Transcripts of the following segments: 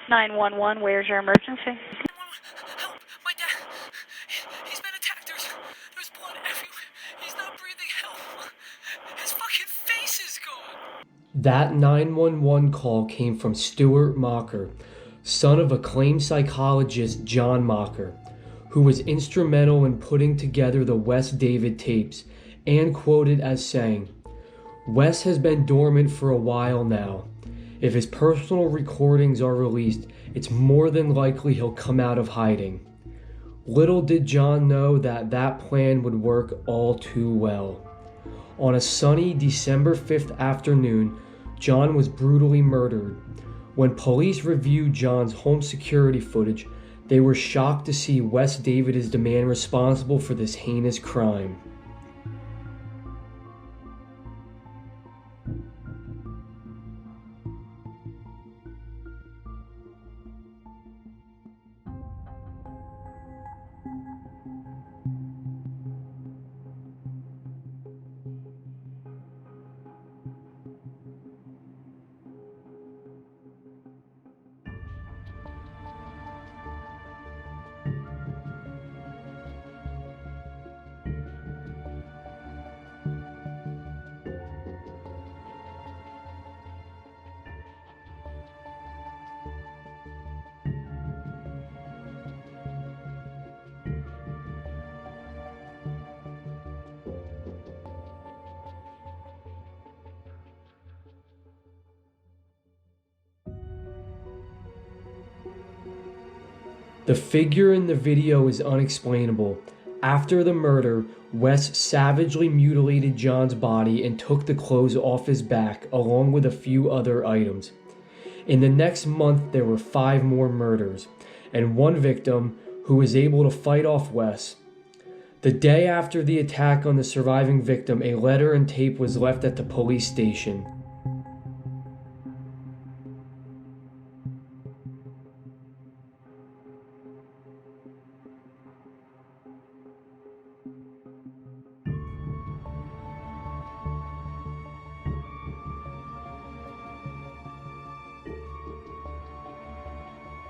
911, where's your emergency? Help! My dad! He's been attacked. There's blood everywhere. He's not breathing. Help! His fucking face is gone! That 911 call came from Stuart Mocker, son of acclaimed psychologist John Mocker, who was instrumental in putting together the Wes David tapes and quoted as saying, "Wes has been dormant for a while now. If his personal recordings are released, it's more than likely he'll come out of hiding." Little did John know that that plan would work all too well. On a sunny December 5th afternoon, John was brutally murdered. When police reviewed John's home security footage, they were shocked to see Wes David as the man responsible for this heinous crime. The figure in the video is unexplainable. After the murder, Wes savagely mutilated John's body and took the clothes off his back along with a few other items. In the next month, there were 5 more murders, and one victim who was able to fight off Wes. The day after the attack on the surviving victim, a letter and tape was left at the police station.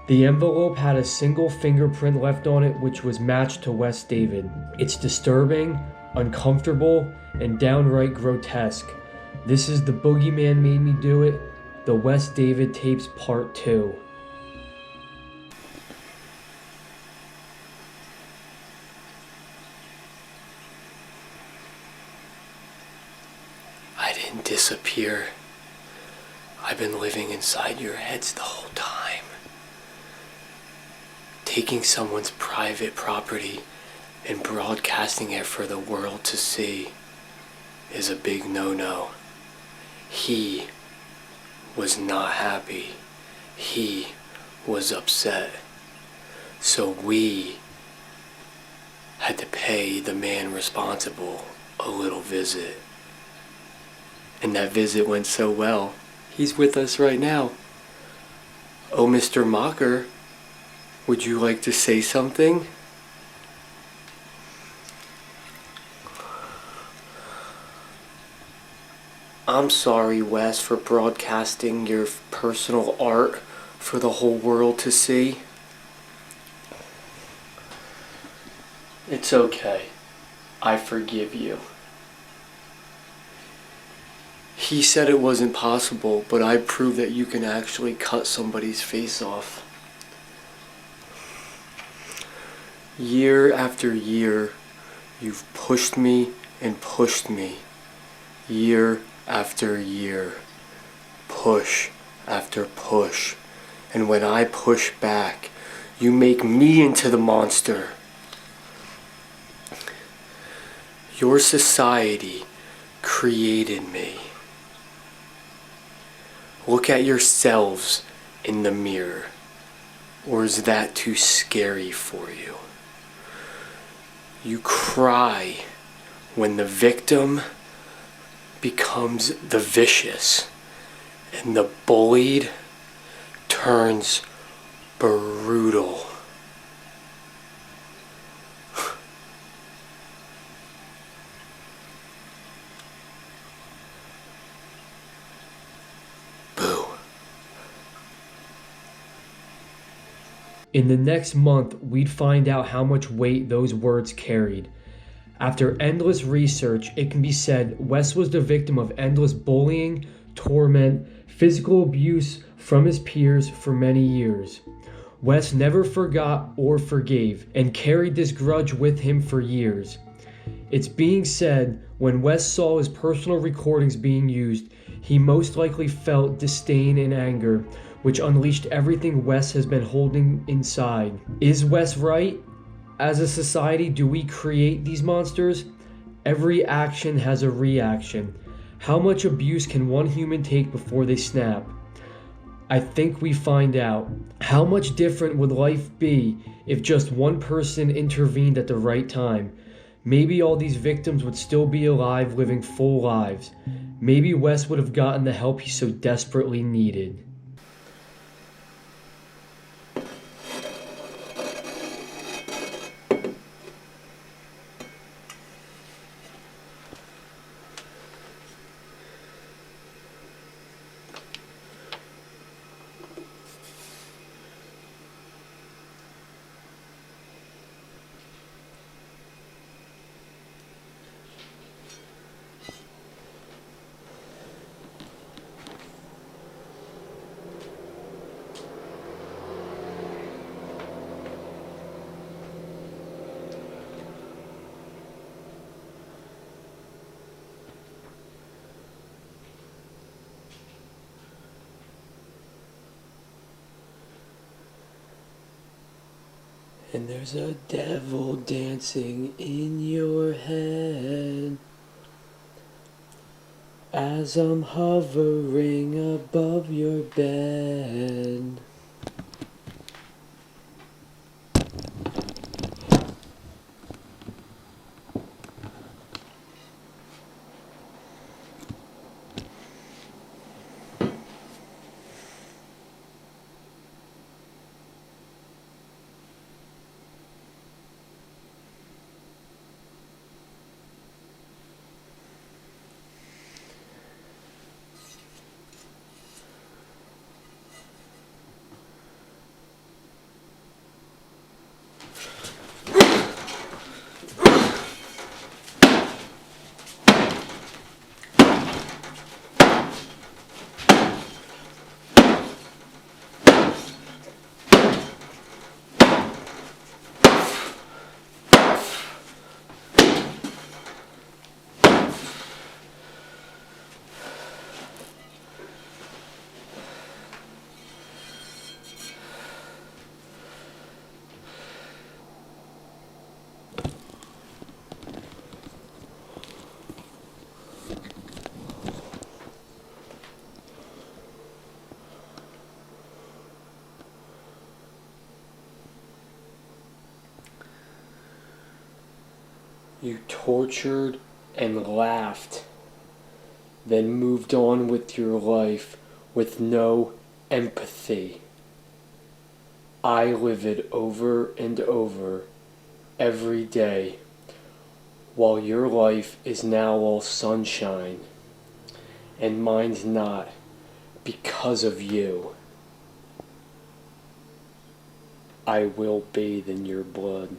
The envelope had a single fingerprint left on it, which was matched to Wes David. It's disturbing, uncomfortable, and downright grotesque. This is The Boogeyman Made Me Do It, the Wes David tapes part 2. I didn't disappear. I've been living inside your heads the whole time. Taking someone's private property and broadcasting it for the world to see is a big no-no. He was not happy. He was upset. So we had to pay the man responsible a little visit. And that visit went so well, he's with us right now. Oh, Mr. Mocker, would you like to say something? I'm sorry, Wes, for broadcasting your personal art for the whole world to see. It's okay. I forgive you. He said it wasn't possible, but I proved that you can actually cut somebody's face off. Year after year, you've pushed me and pushed me. Year after year. Push after push. And when I push back, you make me into the monster. Your society created me. Look at yourselves in the mirror. Or is that too scary for you? You cry when the victim becomes the vicious and the bullied turns brutal. Boo. In the next month, we'd find out how much weight those words carried. After endless research, it can be said Wes was the victim of endless bullying, torment, physical abuse from his peers for many years. Wes never forgot or forgave and carried this grudge with him for years. It's being said when Wes saw his personal recordings being used, he most likely felt disdain and anger, which unleashed everything Wes has been holding inside. Is Wes right? As a society, do we create these monsters? Every action has a reaction. How much abuse can one human take before they snap? I think we find out. How much different would life be if just one person intervened at the right time? Maybe all these victims would still be alive, living full lives. Maybe Wes would have gotten the help he so desperately needed. And there's a devil dancing in your head as I'm hovering above your bed. You tortured and laughed, then moved on with your life with no empathy. I live it over and over every day, while your life is now all sunshine, and mine's not because of you. I will bathe in your blood.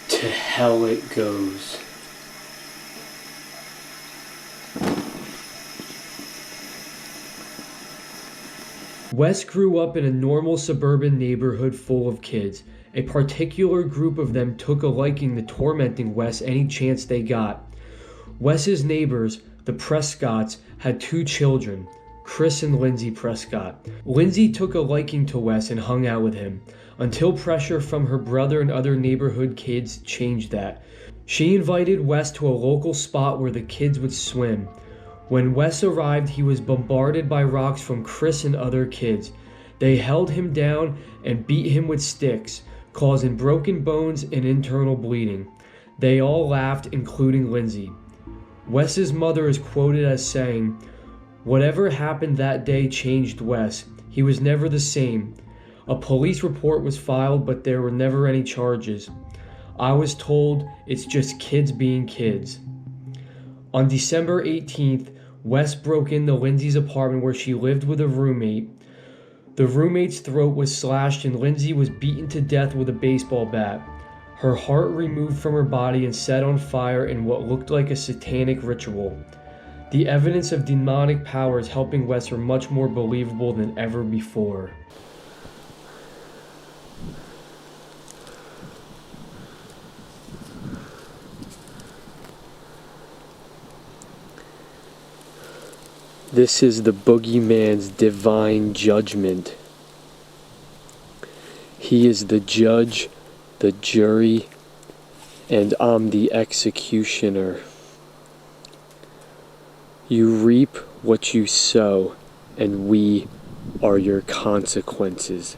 To hell it goes. Wes grew up in a normal suburban neighborhood full of kids. A particular group of them took a liking to tormenting Wes any chance they got. Wes's neighbors, the Prescotts, had 2 children, Chris and Lindsay Prescott. Lindsay took a liking to Wes and hung out with him, until pressure from her brother and other neighborhood kids changed that. She invited Wes to a local spot where the kids would swim. When Wes arrived, he was bombarded by rocks from Chris and other kids. They held him down and beat him with sticks, causing broken bones and internal bleeding. They all laughed, including Lindsay. Wes's mother is quoted as saying, "Whatever happened that day changed Wes. He was never the same. A police report was filed, but there were never any charges. I was told it's just kids being kids. On December 18th, Wes broke into Lindsay's apartment where she lived with a roommate. The roommate's throat was slashed and Lindsay was beaten to death with a baseball bat. Her heart removed from her body and set on fire in what looked like a satanic ritual. The evidence of demonic powers helping Wes were much more believable than ever before. This is the Boogeyman's divine judgment. He is the judge, the jury, and I'm the executioner. You reap what you sow, and we are your consequences.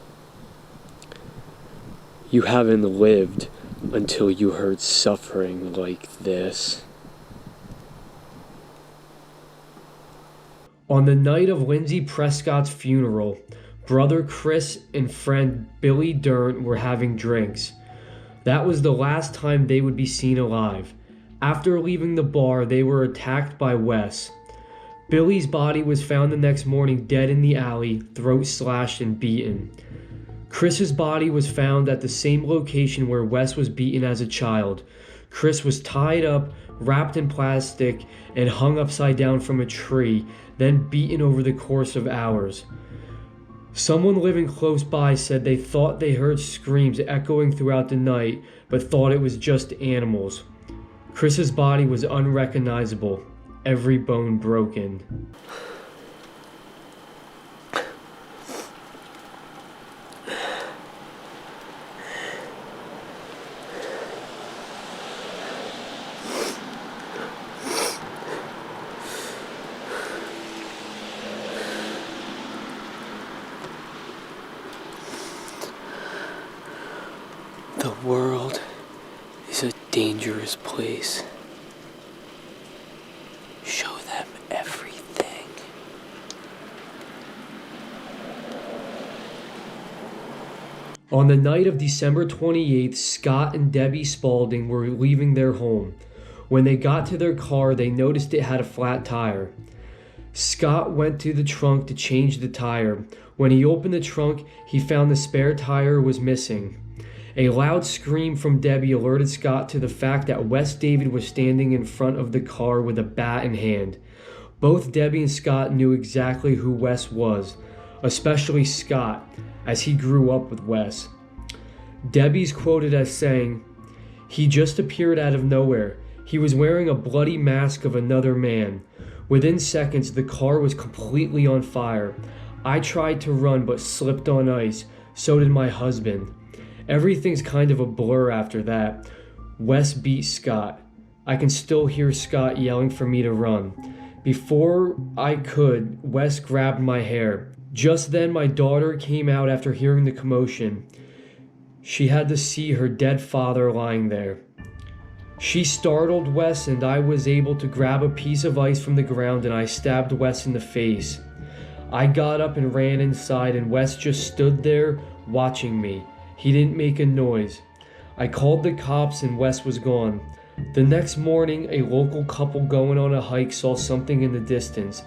You haven't lived until you heard suffering like this. On the night of Lindsay Prescott's funeral, brother Chris and friend Billy Durnt were having drinks. That was the last time they would be seen alive. After leaving the bar, they were attacked by Wes. Billy's body was found the next morning dead in the alley, throat slashed and beaten. Chris's body was found at the same location where Wes was beaten as a child. Chris was tied up, wrapped in plastic, and hung upside down from a tree, then beaten over the course of hours. Someone living close by said they thought they heard screams echoing throughout the night, but thought it was just animals. Chris's body was unrecognizable, every bone broken. The world is a dangerous place. Show them everything. On the night of December 28th, Scott and Debbie Spaulding were leaving their home. When they got to their car, they noticed it had a flat tire. Scott went to the trunk to change the tire. When he opened the trunk, he found the spare tire was missing. A loud scream from Debbie alerted Scott to the fact that Wes David was standing in front of the car with a bat in hand. Both Debbie and Scott knew exactly who Wes was, especially Scott, as he grew up with Wes. Debbie's quoted as saying, "He just appeared out of nowhere. He was wearing a bloody mask of another man. Within seconds, the car was completely on fire. I tried to run but slipped on ice. So did my husband. Everything's kind of a blur after that. Wes beat Scott. I can still hear Scott yelling for me to run. Before I could, Wes grabbed my hair. Just then my daughter came out after hearing the commotion. She had to see her dead father lying there. She startled Wes and I was able to grab a piece of ice from the ground and I stabbed Wes in the face. I got up and ran inside and Wes just stood there watching me. He didn't make a noise. I called the cops and Wes was gone. The next morning, a local couple going on a hike saw something in the distance.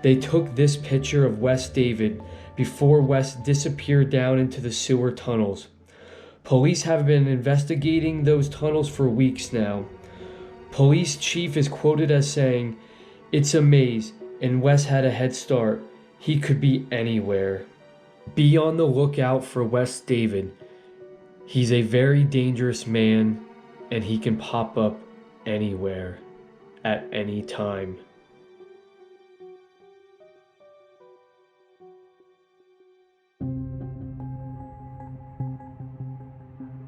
They took this picture of Wes David before Wes disappeared down into the sewer tunnels. Police have been investigating those tunnels for weeks now. Police chief is quoted as saying, "It's a maze, and Wes had a head start. He could be anywhere." Be on the lookout for Wes David. He's a very dangerous man, and he can pop up anywhere, at any time.